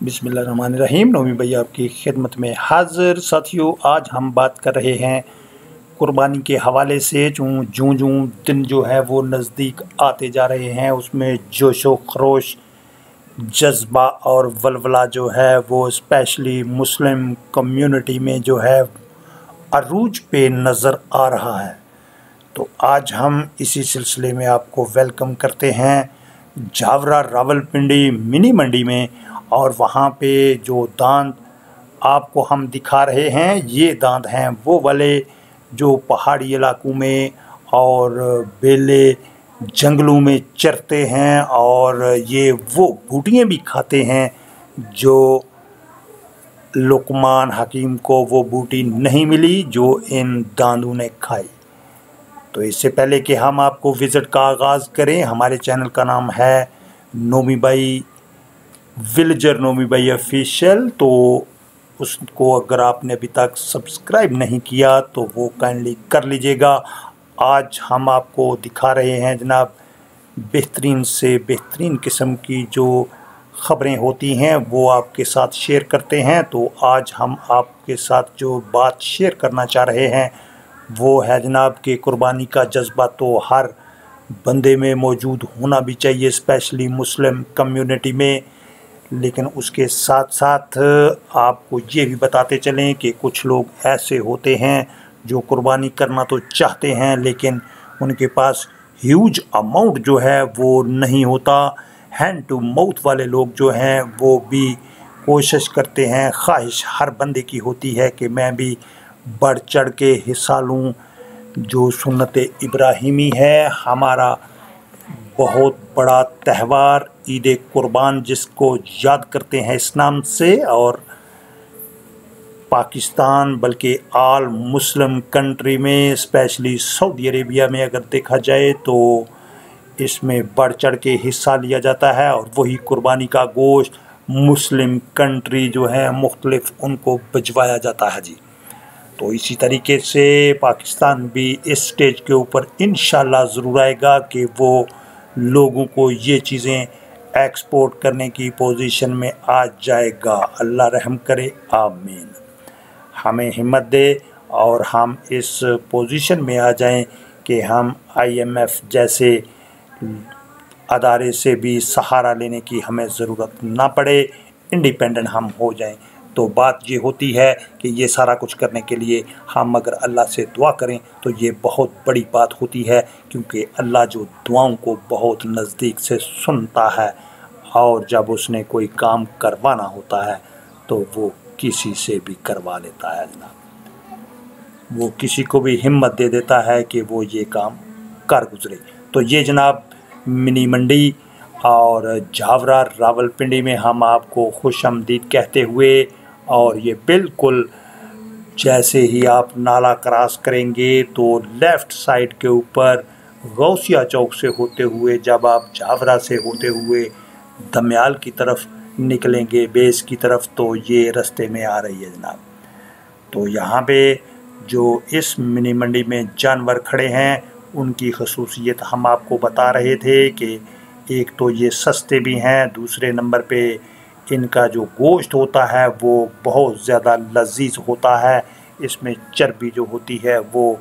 बिस्मिल्लाहिर्रहमानिर्रहीम। नौमी भैया आपकी खिदमत में हाज़िर। साथियों, आज हम बात कर रहे हैं कुर्बानी के हवाले से। जूँ दिन जो है वो नज़दीक आते जा रहे हैं, उसमें जोशो खरोश, जज्बा और वलवला जो है वो स्पेशली मुस्लिम कम्युनिटी में जो है अरूज पे नज़र आ रहा है। तो आज हम इसी सिलसिले में आपको वेलकम करते हैं जावरा रावलपिंडी मिनी मंडी में। और वहाँ पे जो दांत आपको हम दिखा रहे हैं, ये दांत हैं वो वाले जो पहाड़ी इलाकों में और बेले जंगलों में चरते हैं, और ये वो बूटियाँ भी खाते हैं जो लुकमान हकीम को वो बूटी नहीं मिली जो इन दांतों ने खाई। तो इससे पहले कि हम आपको विज़िट का आगाज़ करें, हमारे चैनल का नाम है नोमी भाई विलेजर नोमी भाई ऑफिशियल। तो उसको अगर आपने अभी तक सब्सक्राइब नहीं किया तो वो काइंडली कर लीजिएगा। आज हम आपको दिखा रहे हैं जनाब बेहतरीन से बेहतरीन किस्म की जो ख़बरें होती हैं वो आपके साथ शेयर करते हैं। तो आज हम आपके साथ जो बात शेयर करना चाह रहे हैं वो है जनाब कि कुर्बानी का जज्बा तो हर बंदे में मौजूद होना भी चाहिए, स्पेशली मुस्लिम कम्युनिटी में। लेकिन उसके साथ साथ आपको ये भी बताते चलें कि कुछ लोग ऐसे होते हैं जो कुर्बानी करना तो चाहते हैं लेकिन उनके पास ह्यूज अमाउंट जो है वो नहीं होता। हैंड टू माउथ वाले लोग जो हैं वो भी कोशिश करते हैं, ख्वाहिश हर बंदे की होती है कि मैं भी बढ़ चढ़ के हिस्सा लूँ। जो सुन्नत इब्राहिमी है, हमारा बहुत बड़ा त्यौहार ईद कुर्बान, जिसको याद करते हैं इस नाम से, और पाकिस्तान बल्कि आल मुस्लिम कंट्री में स्पेशली सऊदी अरेबिया में अगर देखा जाए तो इसमें बढ़ चढ़ के हिस्सा लिया जाता है। और वही कुर्बानी का गोश्त मुस्लिम कंट्री जो है मुख्तलिफ उनको भिजवाया जाता है जी। तो इसी तरीके से पाकिस्तान भी इस स्टेज के ऊपर इंशाल्लाह ज़रूर आएगा कि वो लोगों को ये चीज़ें एक्सपोर्ट करने की पोजीशन में आ जाएगा। अल्लाह रहम करे, आमीन। हमें हिम्मत दे और हम इस पोजीशन में आ जाएं कि हम IMF जैसे अदारे से भी सहारा लेने की हमें ज़रूरत ना पड़े, इंडिपेंडेंट हम हो जाएं। तो बात ये होती है कि ये सारा कुछ करने के लिए हम अगर अल्लाह से दुआ करें तो ये बहुत बड़ी बात होती है, क्योंकि अल्लाह जो दुआओं को बहुत नज़दीक से सुनता है, और जब उसने कोई काम करवाना होता है तो वो किसी से भी करवा लेता है जनाब। वो किसी को भी हिम्मत दे देता है कि वो ये काम कर गुजरे। तो ये जनाब मिनी मंडी और जावरा रावलपिंडी में हम आपको खुशामदीद कहते हुए, और ये बिल्कुल जैसे ही आप नाला क्रॉस करेंगे तो लेफ़्ट साइड के ऊपर गौसिया चौक से होते हुए जब आप जावरा से होते हुए दमयाल की तरफ निकलेंगे बेस की तरफ, तो ये रास्ते में आ रही है जनाब। तो यहाँ पे जो इस मिनी मंडी में जानवर खड़े हैं उनकी खसूसियत हम आपको बता रहे थे कि एक तो ये सस्ते भी हैं, दूसरे नंबर पे इनका जो गोश्त होता है वो बहुत ज़्यादा लजीज होता है। इसमें चर्बी जो होती है वो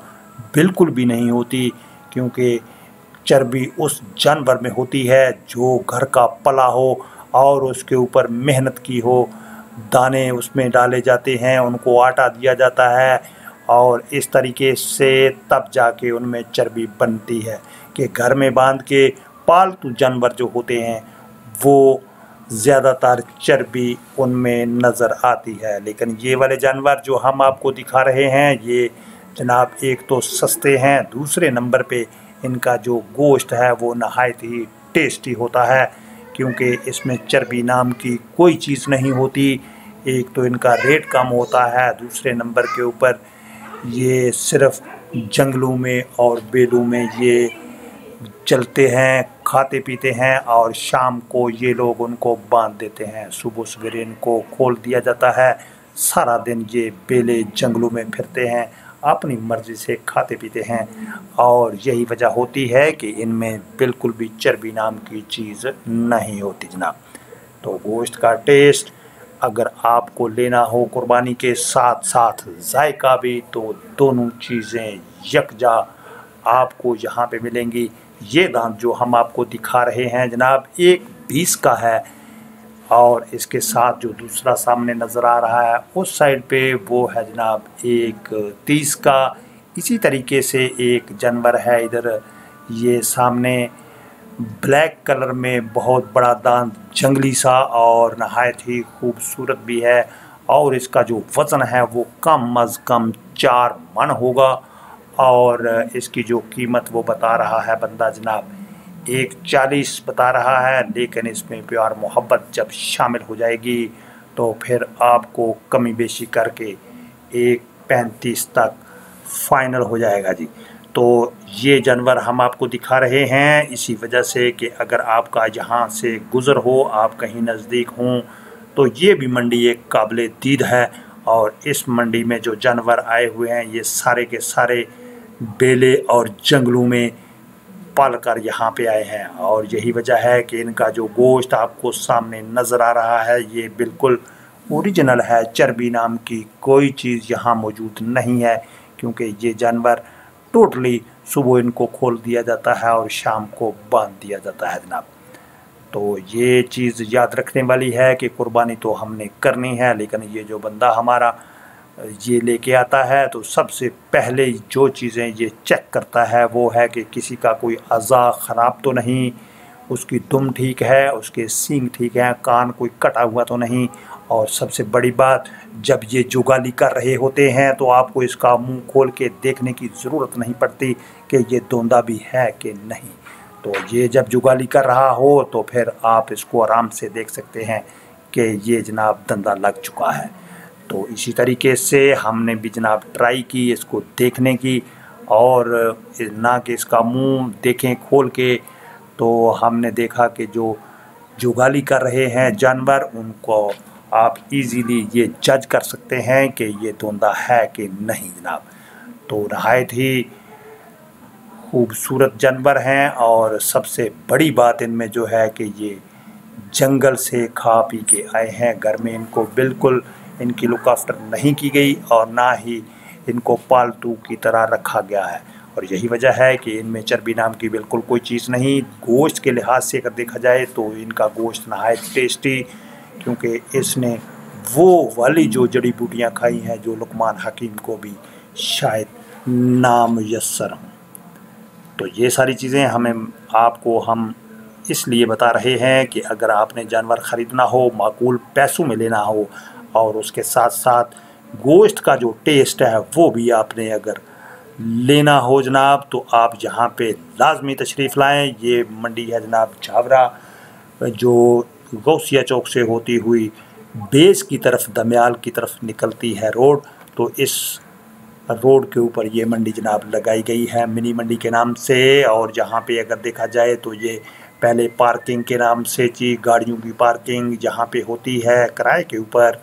बिल्कुल भी नहीं होती, क्योंकि चर्बी उस जानवर में होती है जो घर का पला हो और उसके ऊपर मेहनत की हो। दाने उसमें डाले जाते हैं, उनको आटा दिया जाता है, और इस तरीके से तब जाके उनमें चर्बी बनती है। कि घर में बांध के पालतू जानवर जो होते हैं वो ज़्यादातर चर्बी उनमें नज़र आती है। लेकिन ये वाले जानवर जो हम आपको दिखा रहे हैं ये जनाब एक तो सस्ते हैं, दूसरे नंबर पे इनका जो गोश्त है वो नहायत ही टेस्टी होता है, क्योंकि इसमें चर्बी नाम की कोई चीज़ नहीं होती। एक तो इनका रेट कम होता है, दूसरे नंबर के ऊपर ये सिर्फ़ जंगलों में और बेलों में ये चलते हैं, खाते पीते हैं, और शाम को ये लोग उनको बांध देते हैं। सुबह सवेरे इनको खोल दिया जाता है। सारा दिन ये बेले जंगलों में फिरते हैं, अपनी मर्ज़ी से खाते पीते हैं, और यही वजह होती है कि इनमें बिल्कुल भी चर्बी नाम की चीज़ नहीं होती जनाब। तो गोश्त का टेस्ट अगर आपको लेना हो कुर्बानी के साथ साथ जायका भी, तो दोनों चीज़ें यकजा आपको यहाँ पे मिलेंगी। ये दांत जो हम आपको दिखा रहे हैं जनाब, एक 20 का है, और इसके साथ जो दूसरा सामने नज़र आ रहा है उस साइड पे वो है जनाब एक 30 का। इसी तरीके से एक जानवर है इधर, ये सामने ब्लैक कलर में बहुत बड़ा दांत, जंगली सा, और नहायत ही खूबसूरत भी है। और इसका जो वज़न है वो कम अज़ कम 4 मन होगा, और इसकी जो कीमत वो बता रहा है बंदा जनाब 140 बता रहा है। लेकिन इसमें प्यार मोहब्बत जब शामिल हो जाएगी तो फिर आपको कमी बेशी करके 135 तक फाइनल हो जाएगा जी। तो ये जानवर हम आपको दिखा रहे हैं इसी वजह से कि अगर आपका यहाँ से गुज़र हो, आप कहीं नज़दीक हों, तो ये भी मंडी एक काबिल दीद है। और इस मंडी में जो जानवर आए हुए हैं ये सारे के सारे बेले और जंगलों में पाल कर यहाँ पे आए हैं, और यही वजह है कि इनका जो गोश्त आपको सामने नज़र आ रहा है ये बिल्कुल ओरिजिनल है। चर्बी नाम की कोई चीज़ यहाँ मौजूद नहीं है, क्योंकि ये जानवर टोटली सुबह इनको खोल दिया जाता है और शाम को बांध दिया जाता है जनाब। तो ये चीज़ याद रखने वाली है कि कुर्बानी तो हमने करनी है, लेकिन ये जो बंदा हमारा ये लेके आता है तो सबसे पहले जो चीज़ें ये चेक करता है वो है कि किसी का कोई अज़ा ख़राब तो नहीं, उसकी दुम ठीक है, उसके सींग ठीक हैं, कान कोई कटा हुआ तो नहीं। और सबसे बड़ी बात, जब ये जुगाली कर रहे होते हैं तो आपको इसका मुंह खोल के देखने की ज़रूरत नहीं पड़ती कि ये दोंदा भी है कि नहीं। तो ये जब जुगाली कर रहा हो तो फिर आप इसको आराम से देख सकते हैं कि ये जनाब दंदा लग चुका है। तो इसी तरीके से हमने भी जनाब ट्राई की इसको देखने की, और ना कि इसका मुंह देखें खोल के, तो हमने देखा कि जो जुगाली कर रहे हैं जानवर उनको आप इजीली ये जज कर सकते हैं कि ये दोंदा है कि नहीं जनाब। तो नहायत ही खूबसूरत जानवर हैं, और सबसे बड़ी बात इनमें जो है कि ये जंगल से खा पी के आए हैं। घर में इनको बिल्कुल इनकी लुक आफ्टर नहीं की गई और ना ही इनको पालतू की तरह रखा गया है, और यही वजह है कि इनमें चर्बी नाम की बिल्कुल कोई चीज़ नहीं। गोश्त के लिहाज से अगर देखा जाए तो इनका गोश्त नहायत टेस्टी, क्योंकि इसने वो वाली जो जड़ी बूटियाँ खाई हैं जो लुकमान हकीम को भी शायद नामुयस्सर हों। तो ये सारी चीज़ें आपको हम इसलिए बता रहे हैं कि अगर आपने जानवर ख़रीदना हो, माकूल पैसों में लेना हो, और उसके साथ साथ गोश्त का जो टेस्ट है वो भी आपने अगर लेना हो जनाब, तो आप यहाँ पे लाजमी तशरीफ़ लाएँ। ये मंडी है जनाब झावरा, जो गौसिया चौक से होती हुई बेस की तरफ, दमयाल की तरफ निकलती है रोड। तो इस रोड के ऊपर ये मंडी जनाब लगाई गई है मिनी मंडी के नाम से। और जहाँ पे अगर देखा जाए तो ये पहले पार्किंग के नाम से थी, गाड़ियों की पार्किंग जहाँ पे होती है किराए के ऊपर,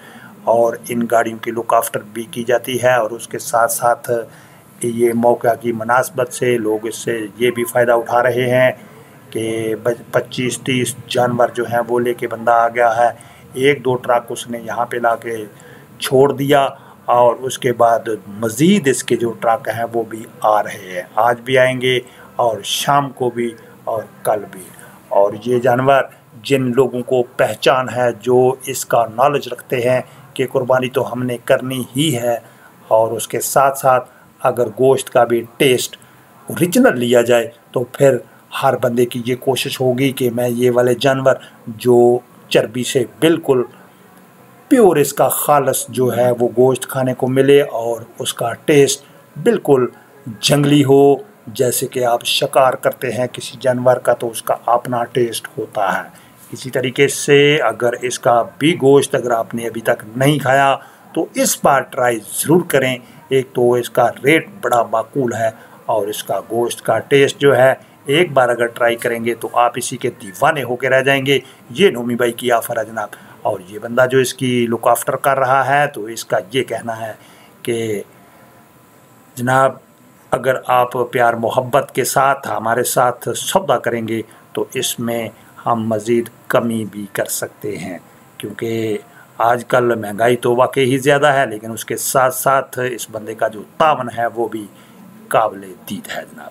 और इन गाड़ियों की लुक आफ्टर भी की जाती है। और उसके साथ साथ ये मौका की मुनासबत से लोग इससे ये भी फ़ायदा उठा रहे हैं कि 25-30 जानवर जो हैं वो लेके बंदा आ गया है, 1-2 ट्रक उसने यहाँ पे ला के छोड़ दिया, और उसके बाद मज़ीद इसके जो ट्रक हैं वो भी आ रहे हैं, आज भी आएंगे और शाम को भी और कल भी। और ये जानवर जिन लोगों को पहचान है, जो इसका नॉलेज रखते हैं कि कुर्बानी तो हमने करनी ही है, और उसके साथ साथ अगर गोश्त का भी टेस्ट ओरिजिनल लिया जाए तो फिर हर बंदे की ये कोशिश होगी कि मैं ये वाले जानवर जो चर्बी से बिल्कुल प्योर, इसका खालस जो है वो गोश्त खाने को मिले, और उसका टेस्ट बिल्कुल जंगली हो। जैसे कि आप शिकार करते हैं किसी जानवर का तो उसका अपना टेस्ट होता है, इसी तरीके से अगर इसका भी गोश्त अगर आपने अभी तक नहीं खाया तो इस बार ट्राई ज़रूर करें। एक तो इसका रेट बड़ा माकूल है, और इसका गोश्त का टेस्ट जो है एक बार अगर ट्राई करेंगे तो आप इसी के दीवाने होकर रह जाएंगे। ये नोमी भाई की ऑफ़र है जनाब। और ये बंदा जो इसकी लुक आफ्टर कर रहा है तो इसका ये कहना है कि जनाब अगर आप प्यार मोहब्बत के साथ हमारे साथ सौदा करेंगे तो इसमें हम मज़ीद कमी भी कर सकते हैं, क्योंकि आजकल महंगाई तो वाकई ही ज़्यादा है, लेकिन उसके साथ साथ इस बंदे का जो तावन है वो भी काबिल दीद है जनाब।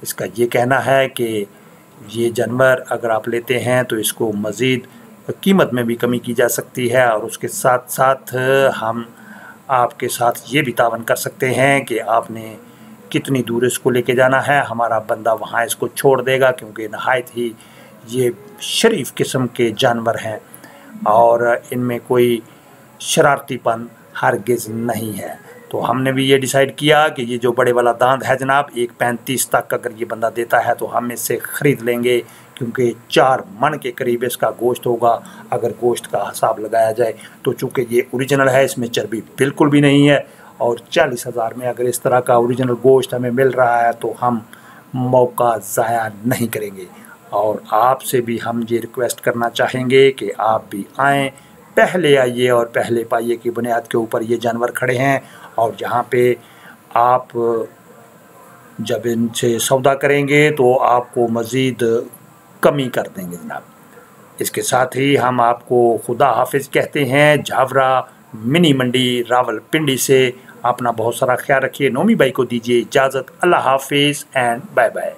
इसका ये कहना है कि ये जानवर अगर आप लेते हैं तो इसको मज़ीद कीमत में भी कमी की जा सकती है, और उसके साथ साथ हम आपके साथ ये भी तावन कर सकते हैं कि आपने कितनी दूर इसको लेके जाना है, हमारा बंदा वहाँ इसको छोड़ देगा, क्योंकि नहायत ही ये शरीफ किस्म के जानवर हैं और इनमें कोई शरारतीपन हरगिज़ नहीं है। तो हमने भी ये डिसाइड किया कि ये जो बड़े वाला दांत है जनाब, 1.35 तक अगर ये बंदा देता है तो हम इससे ख़रीद लेंगे, क्योंकि 4 मन के करीब इसका गोश्त होगा अगर गोश्त का हिसाब लगाया जाए। तो चूँकि ये ओरिजिनल है, इसमें चर्बी बिल्कुल भी नहीं है, और 40,000 में अगर इस तरह का ओरिजिनल गोश्त हमें मिल रहा है तो हम मौका ज़ाया नहीं करेंगे। और आपसे भी हम ये रिक्वेस्ट करना चाहेंगे कि आप भी आएँ, पहले आइए और पहले पाइए की बुनियाद के ऊपर ये जानवर खड़े हैं, और जहाँ पे आप जब इनसे सौदा करेंगे तो आपको मज़ीद कमी कर देंगे जनाब। इसके साथ ही हम आपको खुदा हाफिज़ कहते हैं झावरा मिनी मंडी रावलपिंडी से। अपना बहुत सारा ख्याल रखिए। नोमी भाई को दीजिए इजाज़त। अल्लाह हाफिज़ एंड बाय बाय।